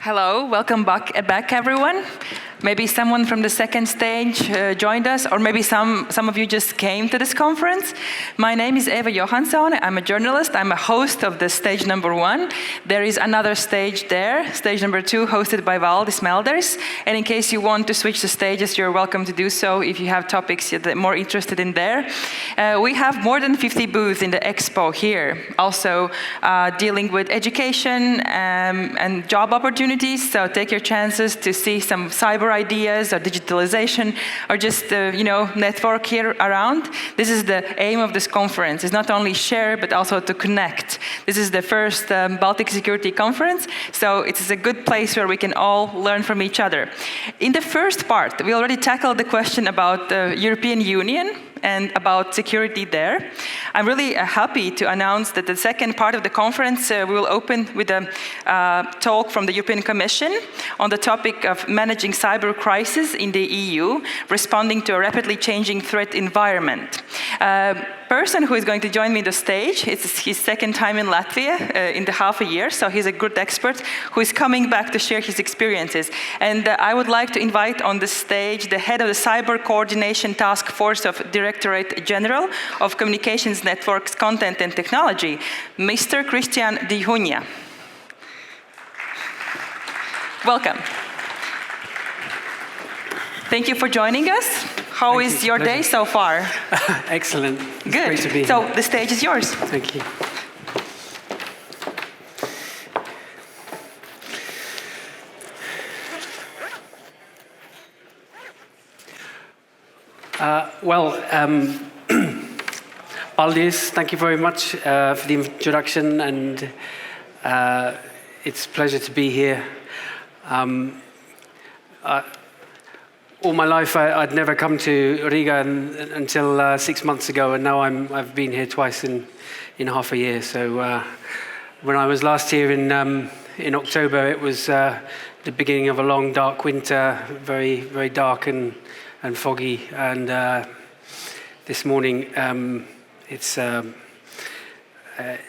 Hello, welcome back everyone. Maybe someone from the second stage joined us, or maybe some of you just came to this conference. My name is Eva Johansson. I'm a journalist. I'm a host of the stage number 1. There is another stage there, stage number 2, hosted by Valdis Melders. And in case you want to switch the stages, you're welcome to do so if you have topics you're more interested in there. We have more than 50 booths in the expo here, also dealing with education and job opportunities. So take your chances to see some cyber ideas or digitalization or just network here around. This is the aim of this conference. It's not only share but also to connect. This is the first Baltic Security Conference, so it is a good place where we can all learn from each other. In the first part, we already tackled the question about the European Union and about security there. I'm really happy to announce that the second part of the conference we will open with a talk from the European Commission on the topic of managing cyber crisis in the EU, responding to a rapidly changing threat environment. Person who is going to join me on the stage, it's his second time in Latvia in the half a year, so he's a good expert who is coming back to share his experiences. And I would like to invite on the stage the head of the Cyber Coordination Task Force of Directorate General of Communications Networks, Content and Technology, Mr. Christian Dihunia. Welcome. Thank you for joining us. How is your day so far? Excellent. Good. Great to be here. So the stage is yours. Thank you. Valdis, thank you very much for the introduction, and it's a pleasure to be here. All my life, I'd never come to Riga until 6 months ago, and now I've been here twice in half a year. So when I was last here in October, it was the beginning of a long, dark winter, very, very dark and foggy. And this morning, it's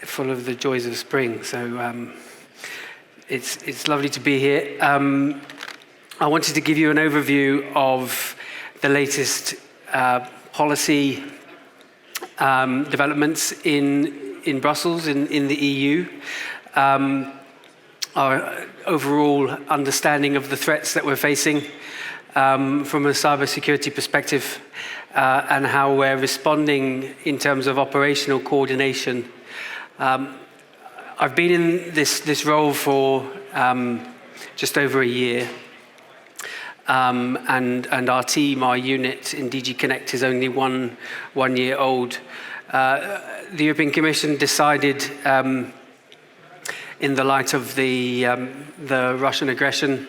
full of the joys of spring. So it's lovely to be here. I wanted to give you an overview of the latest policy developments in Brussels, in the EU, our overall understanding of the threats that we're facing from a cybersecurity perspective, and how we're responding in terms of operational coordination. I've been in this role for just over a year. And our team, our unit in DG Connect is only one year old. The European Commission decided, in the light of the Russian aggression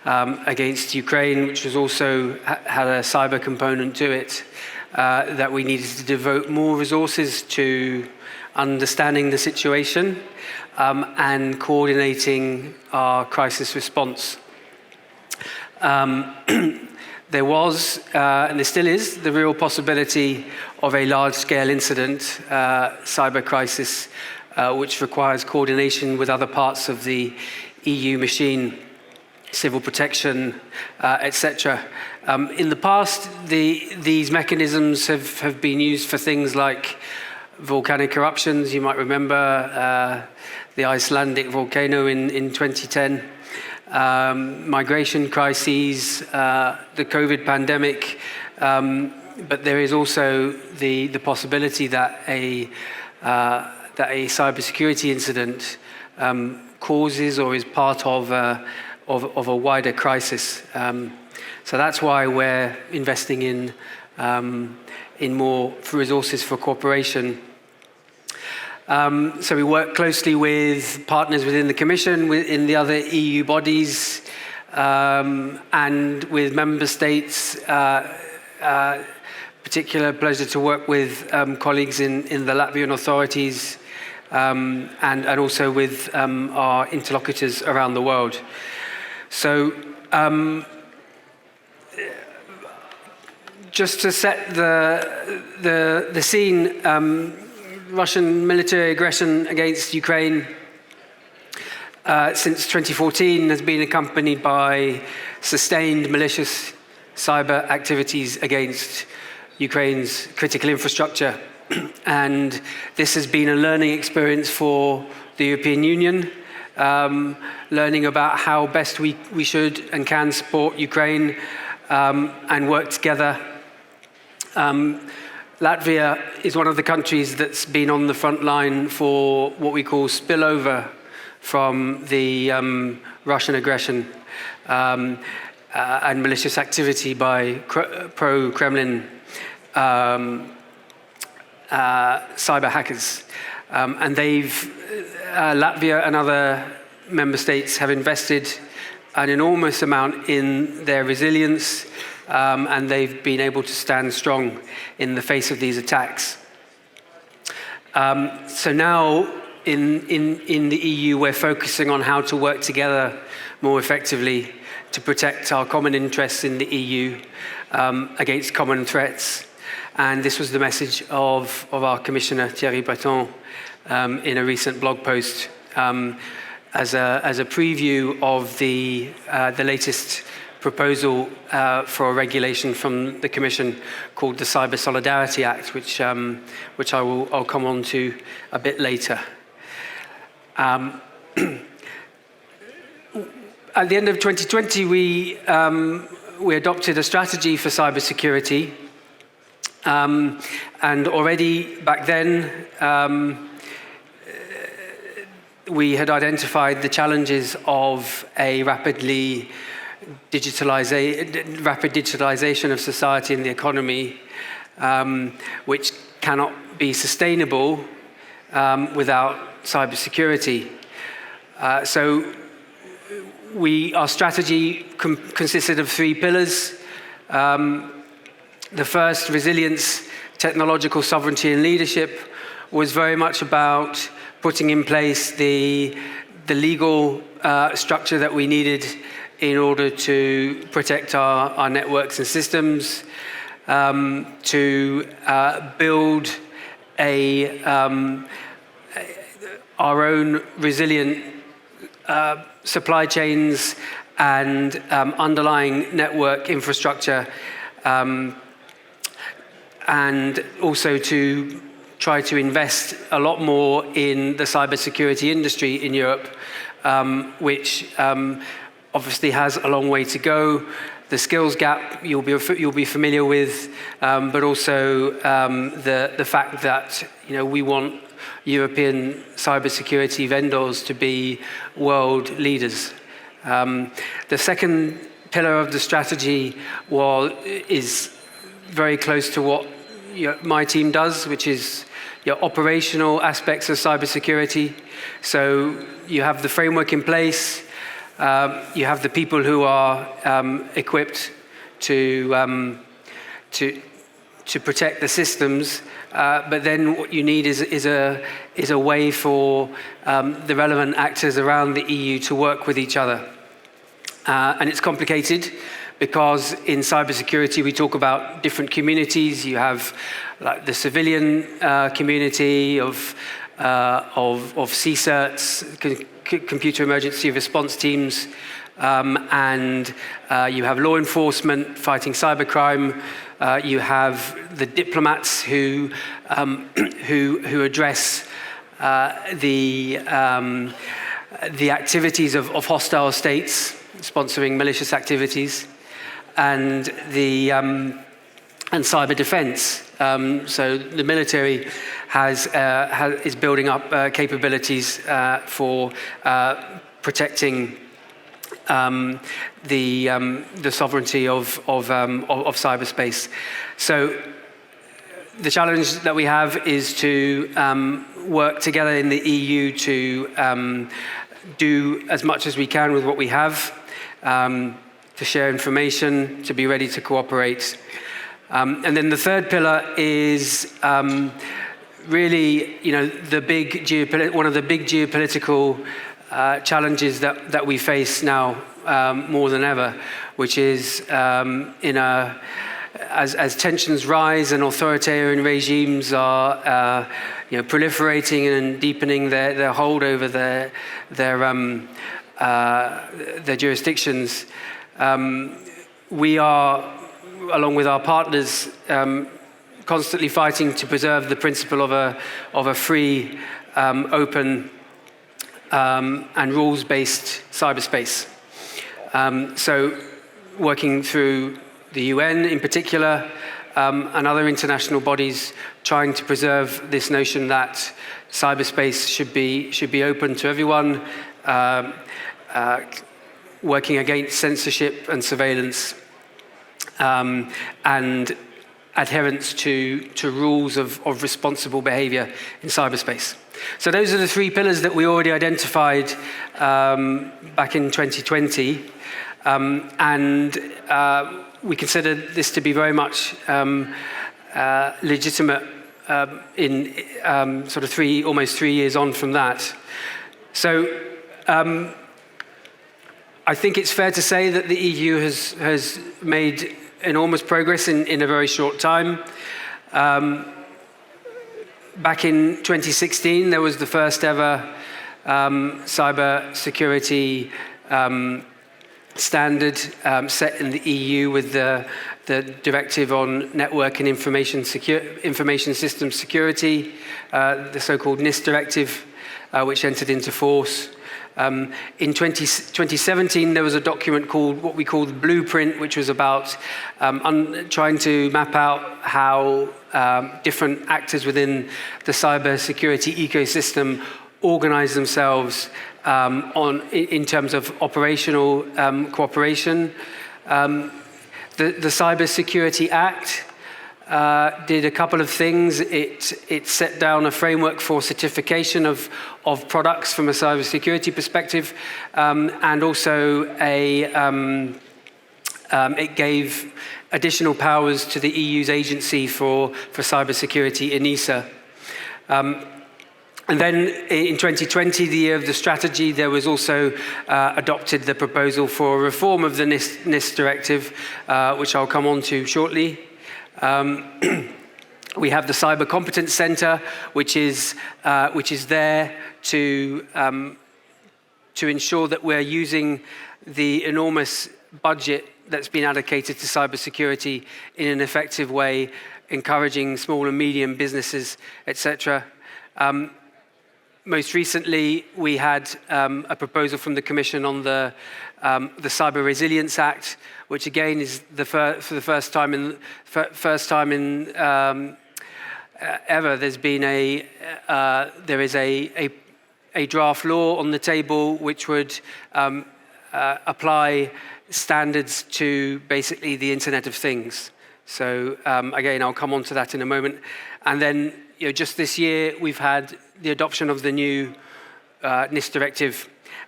against Ukraine, which was also had a cyber component to it, that we needed to devote more resources to understanding the situation and coordinating our crisis response. There was, and there still is, the real possibility of a large-scale incident, cyber crisis, which requires coordination with other parts of the EU machine, civil protection, etc. In the past, these mechanisms have been used for things like volcanic eruptions. You might remember the Icelandic volcano in 2010. Migration crises, the COVID pandemic, but there is also the possibility that a cybersecurity incident causes or is part of a wider crisis. So that's why we're investing in more resources for cooperation. So we work closely with partners within the Commission, in the other EU bodies, and with member states. Particular pleasure to work with colleagues in the Latvian authorities, and also with our interlocutors around the world. So just to set the scene, Russian military aggression against Ukraine since 2014 has been accompanied by sustained malicious cyber activities against Ukraine's critical infrastructure. And this has been a learning experience for the European Union, learning about how best we should and can support Ukraine and work together. Latvia is one of the countries that's been on the front line for what we call spillover from the Russian aggression and malicious activity by pro-Kremlin cyber hackers. And Latvia and other member states have invested an enormous amount in their resilience, and they've been able to stand strong in the face of these attacks. So now in the EU, we're focusing on how to work together more effectively to protect our common interests in the EU against common threats. And this was the message of our Commissioner, Thierry Breton, in a recent blog post as a preview of the latest proposal for a regulation from the Commission called the Cyber Solidarity Act, which I'll come on to a bit later. At the end of 2020, we adopted a strategy for cybersecurity, and already back then we had identified the challenges of a rapid digitalization of society and the economy, which cannot be sustainable without cybersecurity. So our strategy consisted of 3 pillars. The first, resilience, technological sovereignty and leadership, was very much about putting in place the legal structure that we needed in order to protect our networks and systems, to build our own resilient supply chains and underlying network infrastructure, and also to try to invest a lot more in the cybersecurity industry in Europe, which obviously has a long way to go. The skills gap you'll be familiar with, but also the fact that we want European cybersecurity vendors to be world leaders. The second pillar of the strategy is very close to what my team does, which is operational aspects of cybersecurity. So you have the framework in place, you have the people who are equipped to protect the systems, but then what you need is a way for the relevant actors around the EU to work with each other. And it's complicated because in cybersecurity we talk about different communities. You have like the civilian community of CSIRTs, computer emergency response teams, and you have law enforcement fighting cybercrime. You have the diplomats who address the activities of hostile states sponsoring malicious activities, and cyber defense. So the military is building up capabilities for protecting the sovereignty of cyberspace. So the challenge that we have is to work together in the EU to do as much as we can with what we have, to share information, to be ready to cooperate. And then the third pillar is really, one of the big geopolitical challenges that we face now more than ever, which is as tensions rise and authoritarian regimes are proliferating and deepening their hold over their jurisdictions. We are, along with our partners, constantly fighting to preserve the principle of a free, open, and rules-based cyberspace. So working through the UN in particular, and other international bodies, trying to preserve this notion that cyberspace should be open to everyone, working against censorship and surveillance, and adherence to rules of responsible behavior in cyberspace. So those are the three pillars that we already identified back in 2020, and we consider this to be very much legitimate in sort of almost 3 years on from that. So I think it's fair to say that the EU has made enormous progress in a very short time. Back in 2016, there was the first ever cyber security standard set in the EU with the Directive on Network and Information System Security, the so-called NIST Directive, which entered into force. In 2017, there was a document called what we call the Blueprint, which was about trying to map out how different actors within the cyber security ecosystem organize themselves in terms of operational cooperation. The Cyber Security Act did a couple of things. It set down a framework for certification of products from a cybersecurity perspective, and also it gave additional powers to the EU's agency for cybersecurity, ENISA. And then in 2020, the year of the strategy, there was also adopted the proposal for reform of the NIST directive, which I'll come on to shortly. We have the Cyber Competence Centre, which is there to ensure that we're using the enormous budget that's been allocated to cybersecurity in an effective way, encouraging small and medium businesses, etc. Most recently, we had a proposal from the Commission on the Cyber Resilience Act, which again is for the first time in ever. There's been there is a draft law on the table which would apply standards to basically the Internet of Things. So again, I'll come on to that in a moment. And then just this year, we've had the adoption of the new NIST directive,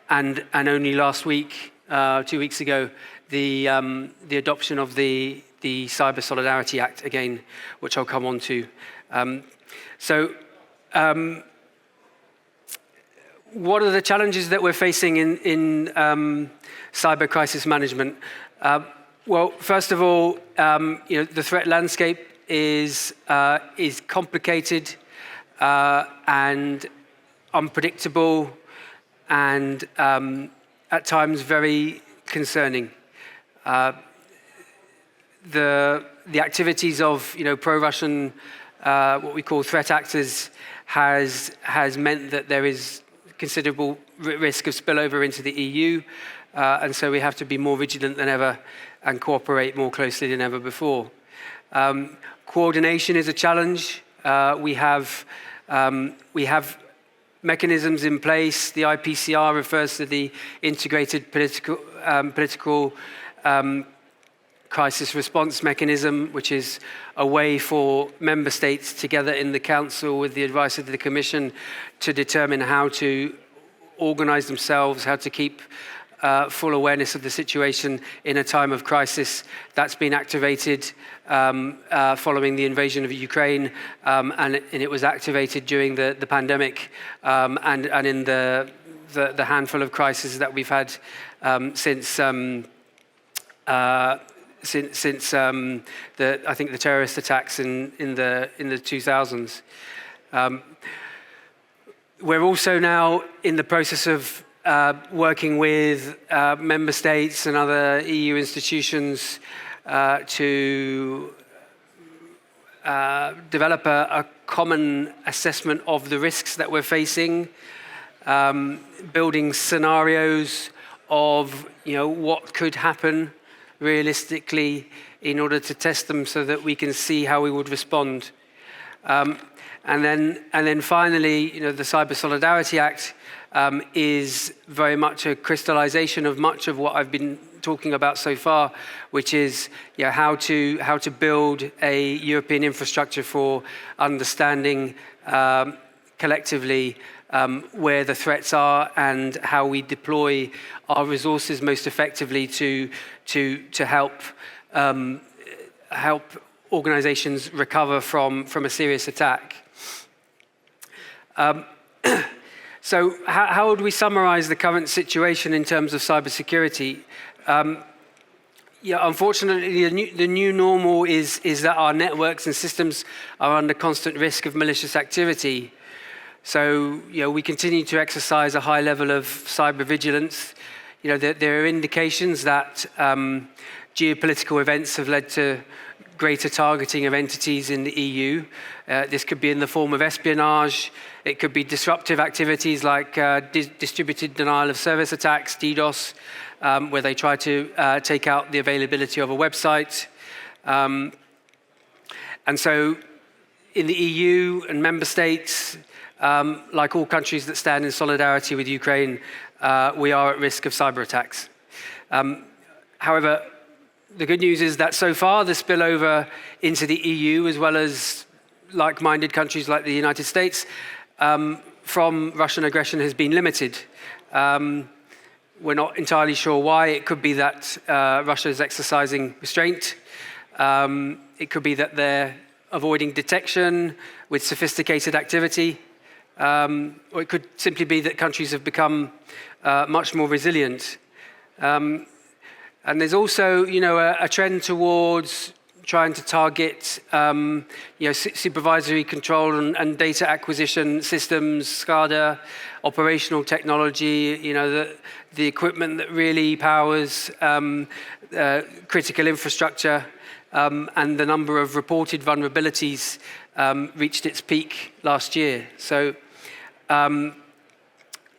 and only last week, 2 weeks ago, the adoption of the Cyber Solidarity Act again, which I'll come on to. What are the challenges that we're facing in cyber crisis management? Well, first of all, the threat landscape is complicated and unpredictable, and at times very concerning. The activities of pro-Russian, what we call threat actors, has meant that there is considerable risk of spillover into the EU, and so we have to be more vigilant than ever and cooperate more closely than ever before. Coordination is a challenge. We have mechanisms in place. The IPCR refers to the Integrated Political Crisis Response Mechanism, which is a way for member states together in the Council with the advice of the Commission to determine how to organize themselves, how to keep full awareness of the situation in a time of crisis. That's been activated following the invasion of Ukraine, and it was activated during the pandemic, and in the handful of crises that we've had since I think the terrorist attacks in the 2000s. We're also now in the process of working with member states and other EU institutions to develop a common assessment of the risks that we're facing, building scenarios of what could happen realistically in order to test them so that we can see how we would respond. And then finally, the Cyber Solidarity Act is very much a crystallization of much of what I've been talking about so far, which is how to build a European infrastructure for understanding collectively where the threats are and how we deploy our resources most effectively to help organizations recover from a serious attack. So how would we summarize the current situation in terms of cybersecurity? Unfortunately, the new normal is that our networks and systems are under constant risk of malicious activity. So we continue to exercise a high level of cyber vigilance. There are indications that geopolitical events have led to greater targeting of entities in the EU. This could be in the form of espionage. It could be disruptive activities like distributed denial of service attacks, DDoS, where they try to take out the availability of a website. And so in the EU and member states, like all countries that stand in solidarity with Ukraine, we are at risk of cyber attacks. However, the good news is that so far the spillover into the EU, as well as like-minded countries like the United States, from Russian aggression has been limited. We're not entirely sure why. It could be that Russia is exercising restraint. It could be that they're avoiding detection with sophisticated activity. Or it could simply be that countries have become much more resilient. And there's also, a trend towards trying to target, supervisory control and data acquisition systems, SCADA, operational technology, the equipment that really powers critical infrastructure, and the number of reported vulnerabilities reached its peak last year. So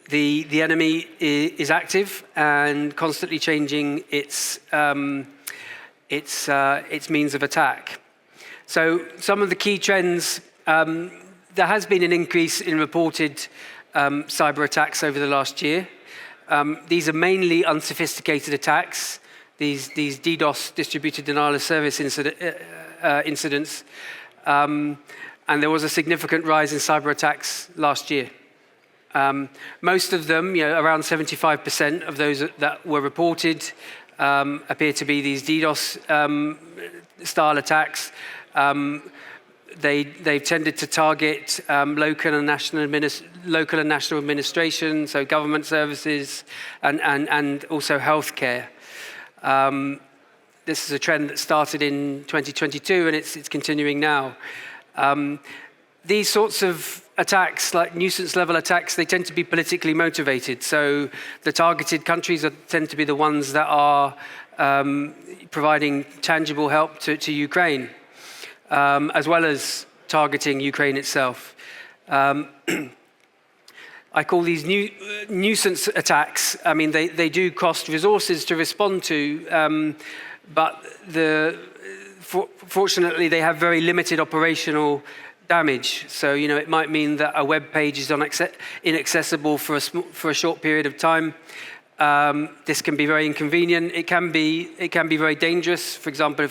the enemy is active and constantly changing its means of attack. So some of the key trends, there has been an increase in reported cyber attacks over the last year. These are mainly unsophisticated attacks, these DDoS, distributed denial of service incidents, and there was a significant rise in cyber attacks last year. Most of them, around 75% of those that were reported appear to be these DDoS style attacks. They've tended to target local and national administration, so government services, and also healthcare. This is a trend that started in 2022, and it's continuing now. These sorts of attacks, like nuisance-level attacks, they tend to be politically motivated. So the targeted countries tend to be the ones that are providing tangible help to Ukraine, as well as targeting Ukraine itself. I call these nuisance attacks. I mean, they do cost resources to respond to, but fortunately, they have very limited operational damage. So, it might mean that a web page is inaccessible for a short period of time. This can be very inconvenient. It can be very dangerous. For example,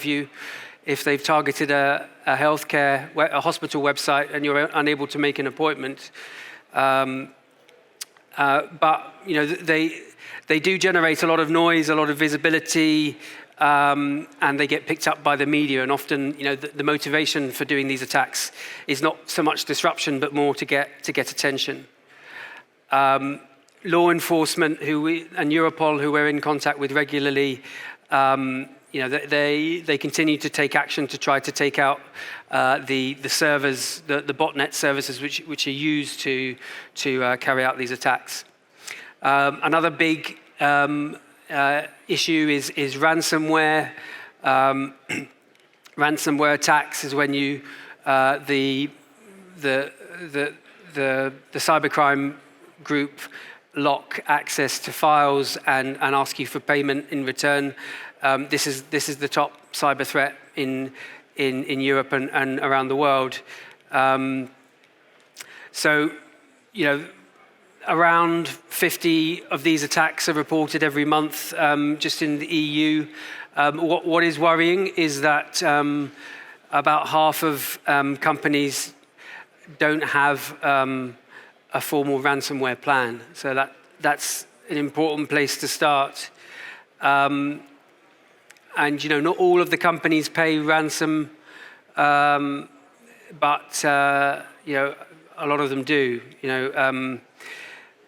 if they've targeted a hospital website and you're unable to make an appointment. But they do generate a lot of noise, a lot of visibility, and they get picked up by the media. And often, the motivation for doing these attacks is not so much disruption, but more to get attention. Law enforcement and Europol, who we're in contact with regularly, they continue to take action to try to take out the servers, the botnet services which are used to carry out these attacks. Another big issue is ransomware. Ransomware attacks is when you the cybercrime group lock access to files and ask you for payment in return. This is the top cyber threat in Europe and around the world. So, around 50 of these attacks are reported every month just in the EU. What is worrying is that about half of companies don't have a formal ransomware plan. So that's an important place to start. And not all of the companies pay ransom, but a lot of them do.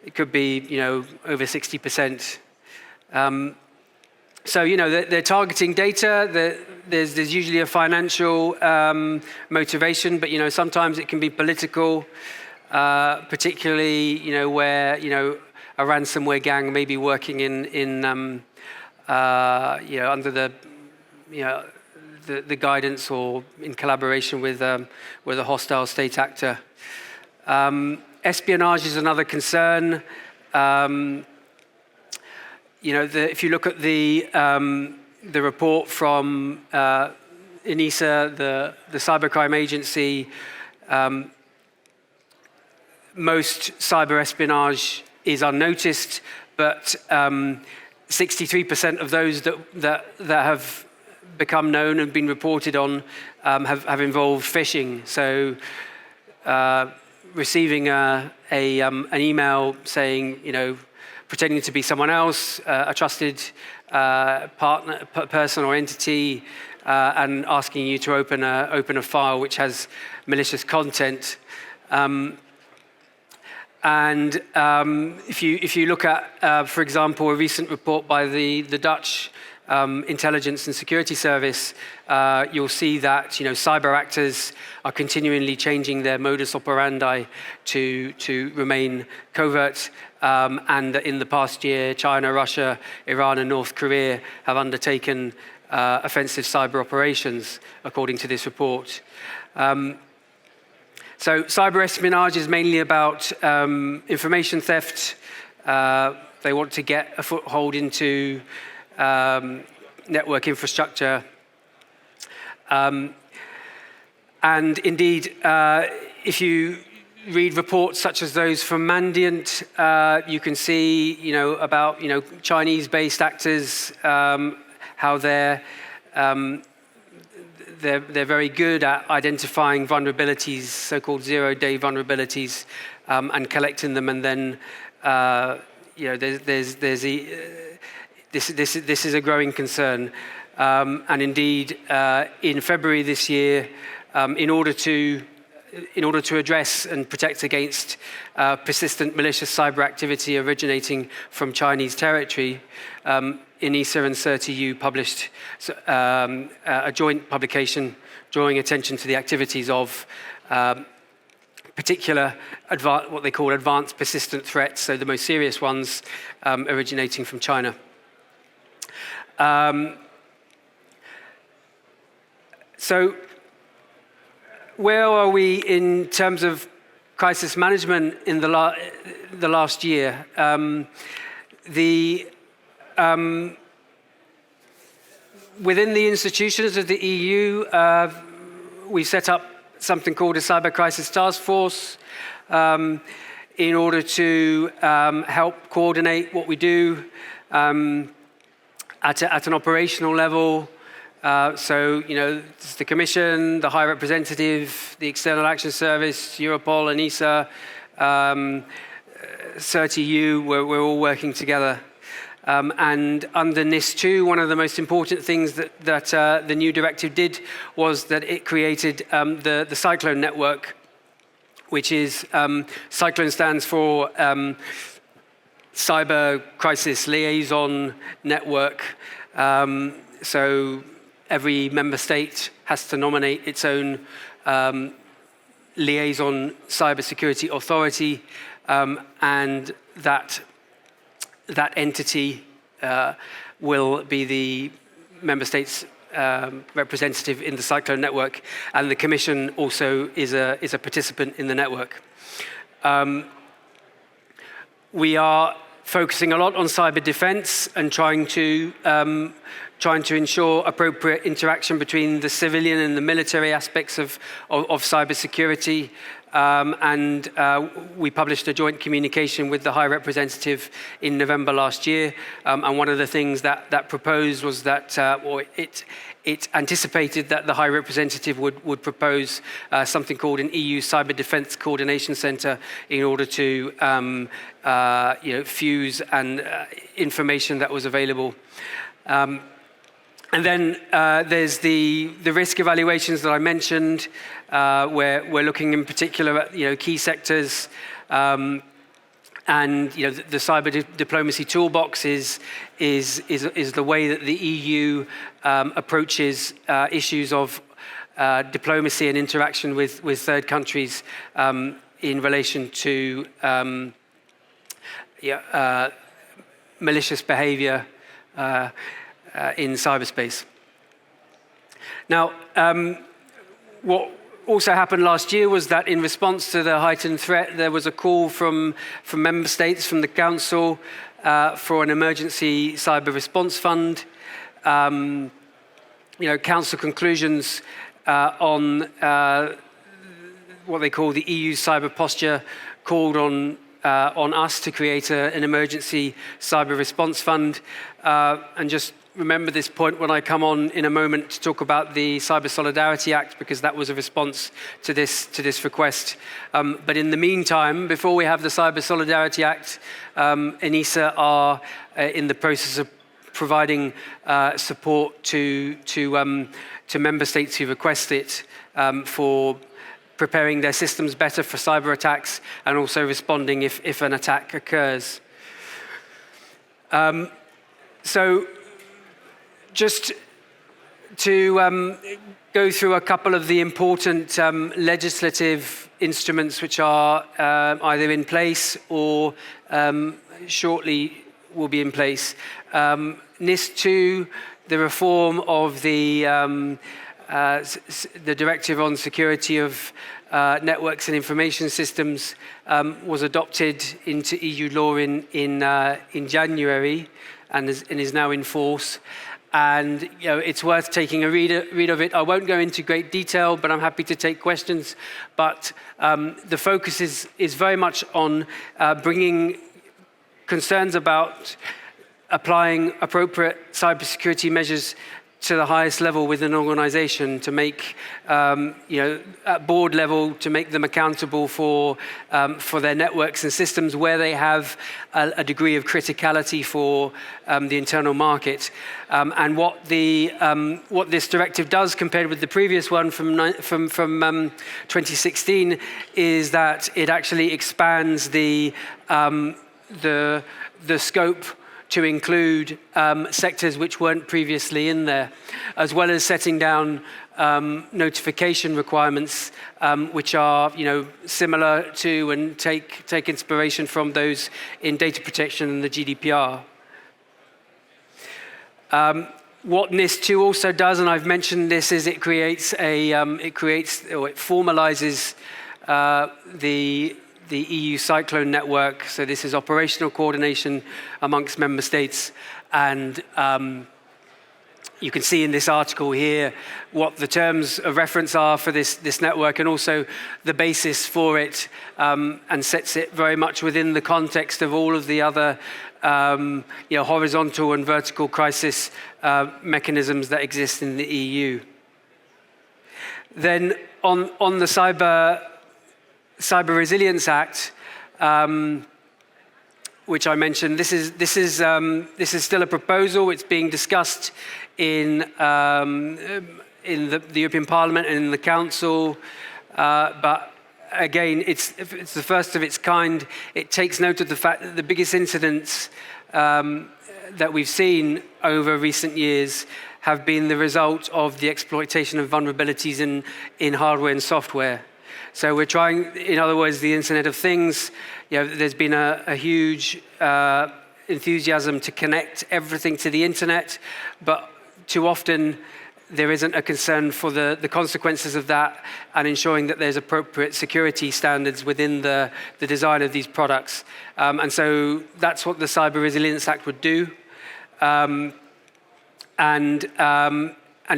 It could be over 60%. So they're targeting data. There's usually a financial motivation, but sometimes it can be political, particularly where a ransomware gang may be working in under the guidance or in collaboration with a hostile state actor. Espionage is another concern. If you look at the report from ENISA, the cybercrime agency, most cyber espionage is unnoticed, but 63% of those that have become known and been reported on have involved phishing. So receiving an email saying, pretending to be someone else, a trusted person or entity, and asking you to open a file which has malicious content. And if you look at, for example, a recent report by the Dutch Intelligence and Security Service, you'll see that cyber actors are continually changing their modus operandi to remain covert. And in the past year, China, Russia, Iran, and North Korea have undertaken offensive cyber operations, according to this report. So cyber espionage is mainly about information theft. They want to get a foothold into network infrastructure. And indeed, if you read reports such as those from Mandiant, you can see, about, Chinese-based actors, how they're very good at identifying vulnerabilities, so-called zero-day vulnerabilities, and collecting them, and then, this is a growing concern. And indeed, in February this year, in order to address and protect against persistent malicious cyber activity originating from Chinese territory, ENISA and CERT-EU published a joint publication drawing attention to the activities of particular what they call advanced persistent threats, so the most serious ones originating from China. So where are we in terms of crisis management in the last year? Within the institutions of the EU, we set up something called a Cyber Crisis Task Force in order to help coordinate what we do at an operational level. So, it's the Commission, the High Representative, the External Action Service, Europol, ENISA, CERT-EU, we're all working together. And under NIS2, one of the most important things that the new directive did was that it created the Cyclone Network, which is, Cyclone stands for Cyber Crisis Liaison Network. So every member state has to nominate its own liaison cybersecurity authority, and that entity will be the member state's representative in the Cyclone network, and the Commission also is a participant in the network. We are focusing a lot on cyber defense and trying to ensure appropriate interaction between the civilian and the military aspects of cybersecurity. And we published a joint communication with the High Representative in November last year. And one of the things that proposed was that, or it anticipated that the High Representative would propose something called an EU Cyber Defence Coordination Centre in order to fuse and information that was available. And then there's the risk evaluations that I mentioned, where we're looking in particular at key sectors, and the cyber diplomacy toolbox is the way that the EU approaches issues of diplomacy and interaction with third countries in relation to malicious behaviour in cyberspace. Now, what also happened last year was that in response to the heightened threat, there was a call from member states, from the Council, for an emergency cyber response fund. Council conclusions on what they call the EU cyber posture called on us to create an emergency cyber response fund. And just remember this point when I come on in a moment to talk about the Cyber Solidarity Act, because that was a response to this request. But in the meantime, before we have the Cyber Solidarity Act, ENISA are in the process of providing support to member states who request it for preparing their systems better for cyber attacks and also responding if an attack occurs. So just to go through a couple of the important legislative instruments which are either in place or shortly will be in place. NIS2, the reform of the Directive on Security of Networks and Information Systems was adopted into EU law in January and is now in force. And it's worth taking a read of it. I won't go into great detail, but I'm happy to take questions. But the focus is very much on bringing concerns about applying appropriate cybersecurity measures to the highest level within an organization, to make, at board level, to make them accountable for their networks and systems where they have a degree of criticality for the internal market. And what this directive does, compared with the previous one from 2016, is that it actually expands the scope to include sectors which weren't previously in there, as well as setting down notification requirements which are similar to and take inspiration from those in data protection and the GDPR. What NIS2 also does, and I've mentioned this, is it formalizes the EU Cyclone network. So this is operational coordination amongst member states. And you can see in this article here what the terms of reference are for this network, and also the basis for it, and sets it very much within the context of all of the other horizontal and vertical crisis mechanisms that exist in the EU. Then on the Cyber Resilience Act, which I mentioned, this is still a proposal. It's being discussed in the European Parliament and in the Council, but again, it's the first of its kind. It takes note of the fact that the biggest incidents that we've seen over recent years have been the result of the exploitation of vulnerabilities in hardware and software. So we're trying, in other words, the Internet of Things. There's been a huge enthusiasm to connect everything to the internet, but too often there isn't a concern for the consequences of that and ensuring that there's appropriate security standards within the design of these products. And so that's what the Cyber Resilience Act would do. And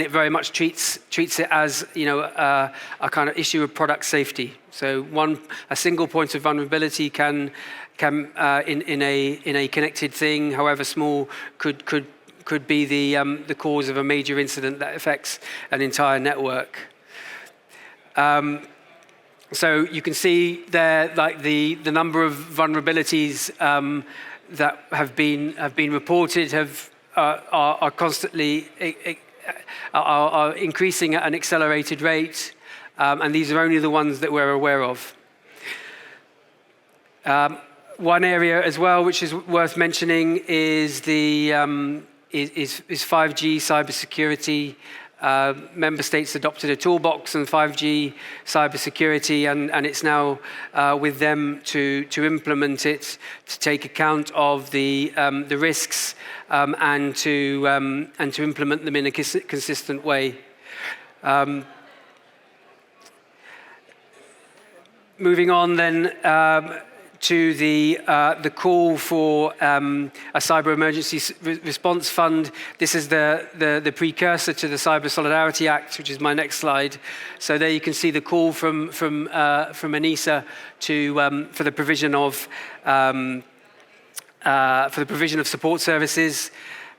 it very much treats it as a kind of issue of product safety. So a single point of vulnerability can in a connected thing, however small, could be the cause of a major incident that affects an entire network. So you can see there, like the number of vulnerabilities that have been reported are constantly are increasing at an accelerated rate, and these are only the ones that we're aware of. One area as well, which is worth mentioning, is the is 5G cybersecurity. Member states adopted a toolbox on 5G cybersecurity, and it's now with them to implement it, to take account of the risks, and to implement them in a consistent way. Moving on then to the call for a cyber emergency response fund. This is the precursor to the Cyber Solidarity Act, which is my next slide. So there you can see the call from ENISA for the provision of support services,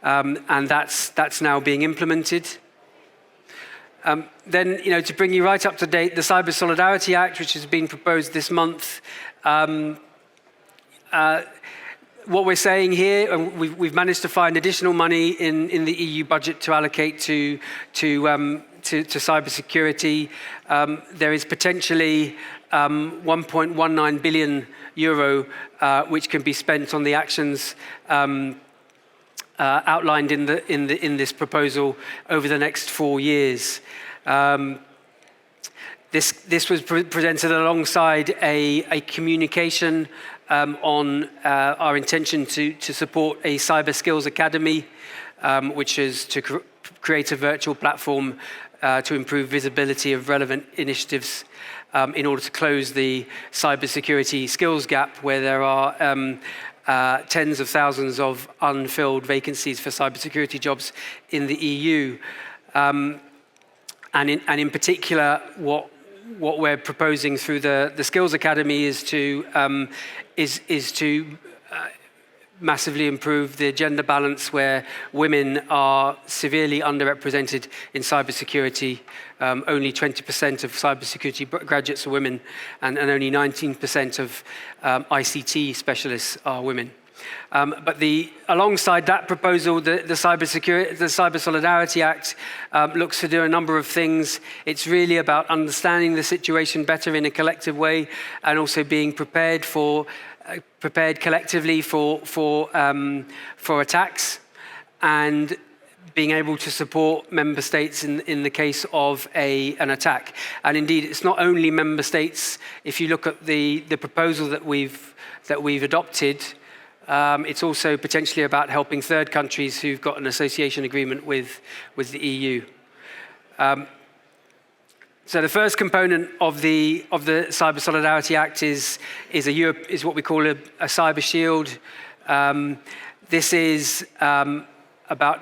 and that's now being implemented. Then, to bring you right up to date, the Cyber Solidarity Act, which has been proposed this month. What we're saying here, and we've managed to find additional money in the EU budget to allocate to cybersecurity. There is potentially 1.19 billion euro, which can be spent on the actions outlined in this proposal over the next 4 years. This was presented alongside a communication on our intention to support a cyber skills academy, which is to create a virtual platform to improve visibility of relevant initiatives in order to close the cybersecurity skills gap, where there are tens of thousands of unfilled vacancies for cybersecurity jobs in the EU. And in particular, what we're proposing through the Skills Academy is to massively improve the gender balance, where women are severely underrepresented in cybersecurity. Only 20% of cybersecurity graduates are women, and only 19% of ICT specialists are women. But alongside that proposal, the Cyber Solidarity Act looks to do a number of things. It's really about understanding the situation better in a collective way, and also being prepared collectively for attacks, and being able to support member states in the case of an attack. And indeed, it's not only member states. If you look at the proposal that we've adopted, it's also potentially about helping third countries who've got an association agreement with the EU. So the first component of the Cyber Solidarity Act is what we call a cyber shield. This is about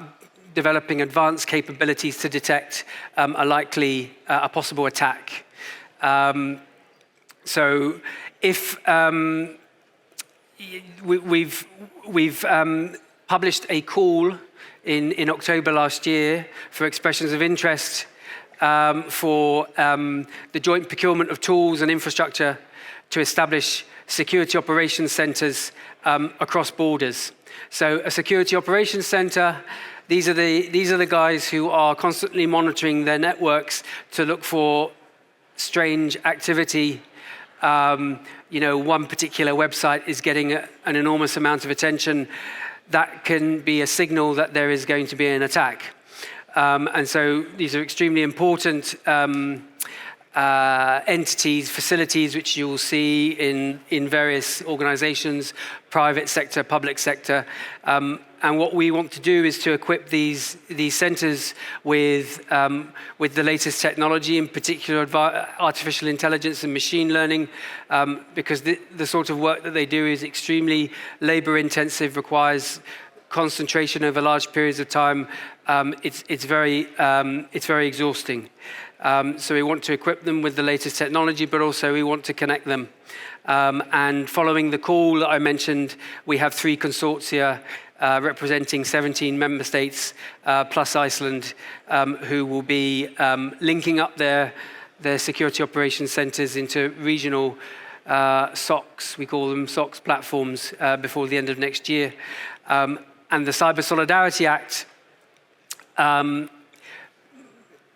developing advanced capabilities to detect a possible attack. So if we've published a call in October last year for expressions of interest for the joint procurement of tools and infrastructure to establish security operations centers across borders. So a security operations center, these are the guys who are constantly monitoring their networks to look for strange activity. One particular website is getting an enormous amount of attention. that can be a signal that there is going to be an attack. And so these are extremely important entities, facilities, which you will see in various organizations, private sector, public sector. And what we want to do is to equip these centers with the latest technology, in particular artificial intelligence and machine learning, because the sort of work that they do is extremely labor intensive, requires concentration over large periods of time. It's very exhausting. So we want to equip them with the latest technology, but also we want to connect them. And following the call that I mentioned, we have 3 consortia representing 17 member states plus Iceland, who will be linking up their security operations centers into regional SOCs, we call them SOCs platforms, before the end of next year. And the Cyber Solidarity Act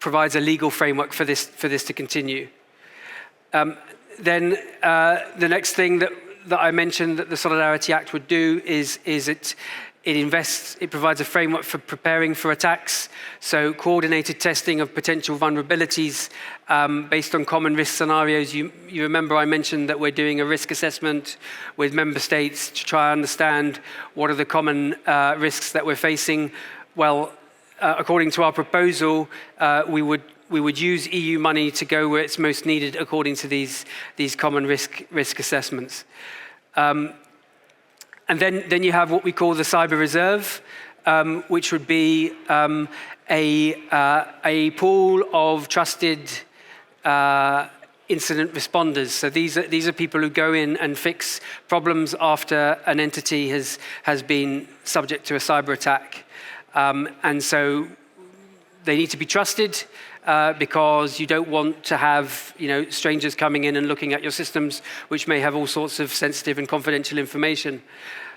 provides a legal framework for this to continue. Then the next thing that I mentioned that the Solidarity Act would do is it provides a framework for preparing for attacks, so coordinated testing of potential vulnerabilities based on common risk scenarios. You remember I mentioned that we're doing a risk assessment with member states to try and understand what are the common risks that we're facing. Well, according to our proposal, we would use EU money to go where it's most needed according to these common risk assessments. And then you have what we call the Cyber Reserve, which would be a pool of trusted incident responders. So these are people who go in and fix problems after an entity has been subject to a cyber attack. And so they need to be trusted because you don't want to have strangers coming in and looking at your systems, which may have all sorts of sensitive and confidential information.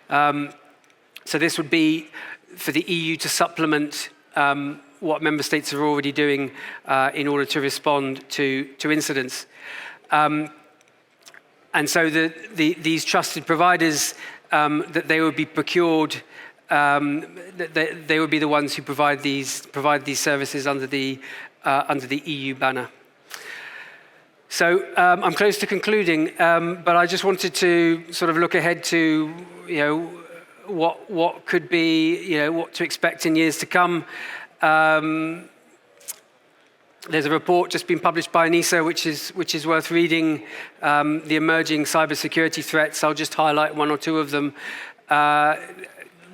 So this would be for the EU to supplement what member states are already doing in order to respond to incidents. And so these trusted providers, that they would be procured, they would be the ones who provide these services under the EU banner. So I'm close to concluding, but I just wanted to sort of look ahead to what could be, what to expect in years to come. There's a report just been published by NISA, which is worth reading. The emerging cybersecurity threats. I'll just highlight 1 or 2 of them.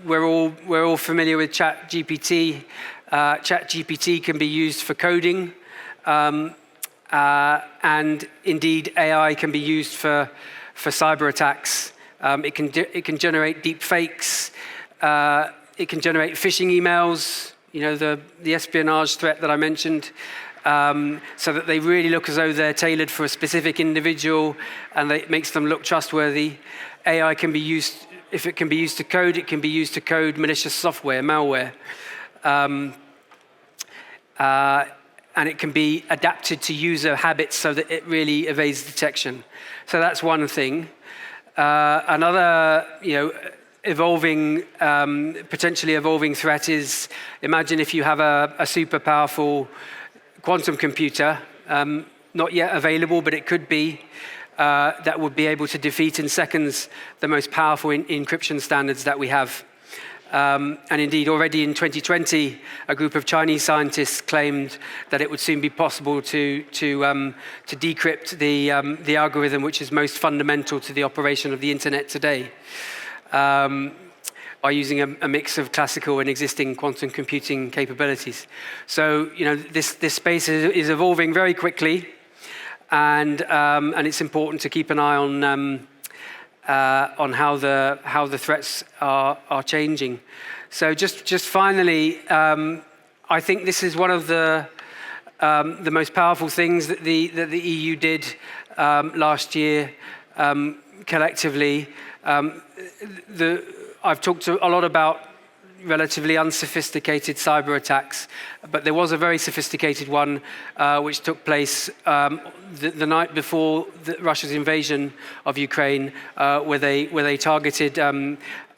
We're all familiar with ChatGPT. ChatGPT can be used for coding, and indeed AI can be used for cyber attacks. It can generate deep fakes. It can generate phishing emails. The espionage threat that I mentioned. So that they really look as though they're tailored for a specific individual, and it makes them look trustworthy. AI can be used. If it can be used to code, it can be used to code malicious software, malware. And it can be adapted to user habits so that it really evades detection. So that's one thing. Another, potentially evolving threat is, imagine if you have a super powerful quantum computer, not yet available, but it could be, that would be able to defeat in seconds the most powerful encryption standards that we have. And indeed, already in 2020, a group of Chinese scientists claimed that it would soon be possible to decrypt the algorithm which is most fundamental to the operation of the internet today, by using a mix of classical and existing quantum computing capabilities. So, this space is evolving very quickly, and it's important to keep an eye on how the threats are changing. So just finally, I think this is one of the most powerful things that the EU did last year collectively. I've talked a lot about relatively unsophisticated cyber attacks, but there was a very sophisticated one which took place the night before Russia's invasion of Ukraine, where they targeted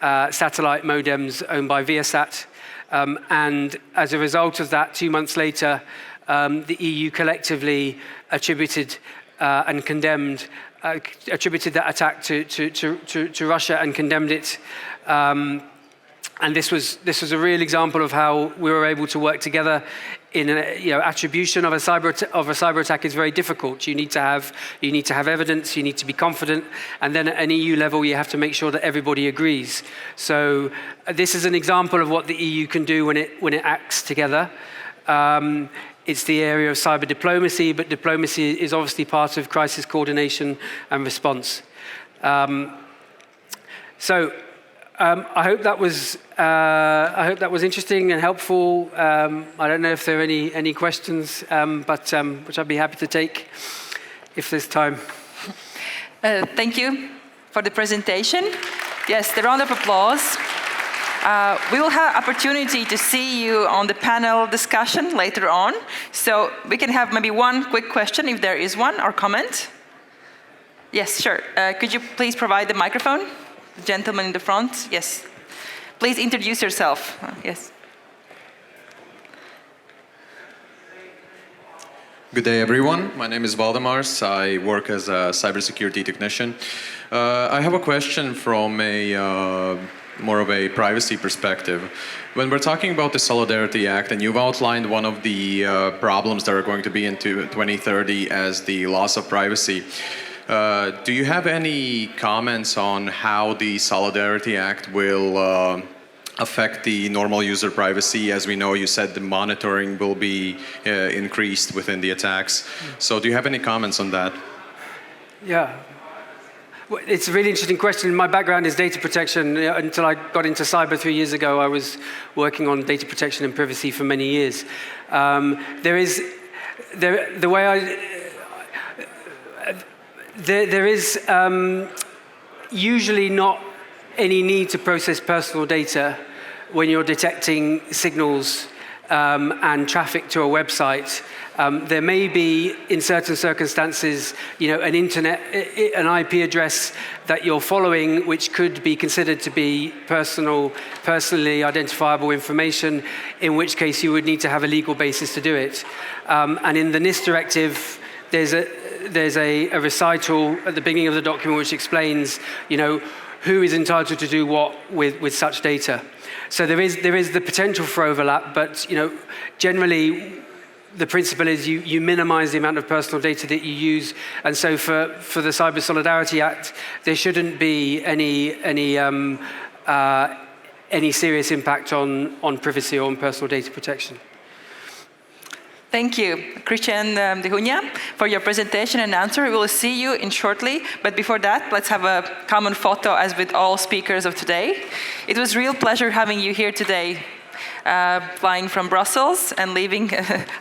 satellite modems owned by Viasat. And as a result of that, 2 months later, the EU collectively attributed and condemned, attributed that attack to Russia and condemned it. And this was a real example of how we were able to work together. Attribution of a cyber attack is very difficult. You need to have evidence. You need to be confident, and then at an EU level, you have to make sure that everybody agrees. So this is an example of what the EU can do when it acts together. It's the area of cyber diplomacy, but diplomacy is obviously part of crisis coordination and response. I hope that was interesting and helpful. I don't know if there are any questions, but which I'd be happy to take if there's time. Thank you for the presentation. Yes, the round of applause. We will have opportunity to see you on the panel discussion later on. So we can have maybe one quick question if there is one, or comment. Yes, sure. Could you please provide the microphone? The gentleman in the front, yes. Please introduce yourself, yes. Good day, everyone. My name is Valdemars. I work as a cybersecurity technician. I have a question from a more of a privacy perspective. When we're talking about the Solidarity Act, and you've outlined one of the problems that are going to be into 2030 as the loss of privacy, do you have any comments on how the Solidarity Act will affect the normal user privacy? As we know, you said the monitoring will be increased within the attacks. So do you have any comments on that? Yeah. Well, it's a really interesting question. My background is data protection. Until I got into cyber 3 years ago, I was working on data protection and privacy for many years. There is usually not any need to process personal data when you're detecting signals and traffic to a website. There may be, in certain circumstances, an IP address that you're following, which could be considered to be personally identifiable information, in which case you would need to have a legal basis to do it. And in the NIS directive, there's a recital at the beginning of the document which explains, who is entitled to do what with such data. So there is the potential for overlap, but generally the principle is you minimize the amount of personal data that you use, and so for the Cyber Solidarity Act, there shouldn't be any serious impact on privacy or on personal data protection. Thank you, Christian de Cunha, for your presentation and answer. We will see you in shortly, but before that, let's have a common photo as with all speakers of today. It was a real pleasure having you here today, flying from Brussels and leaving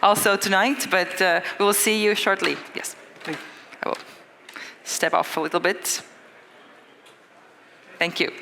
also tonight, but we will see you shortly. Yes, thank you. I will step off a little bit. Thank you.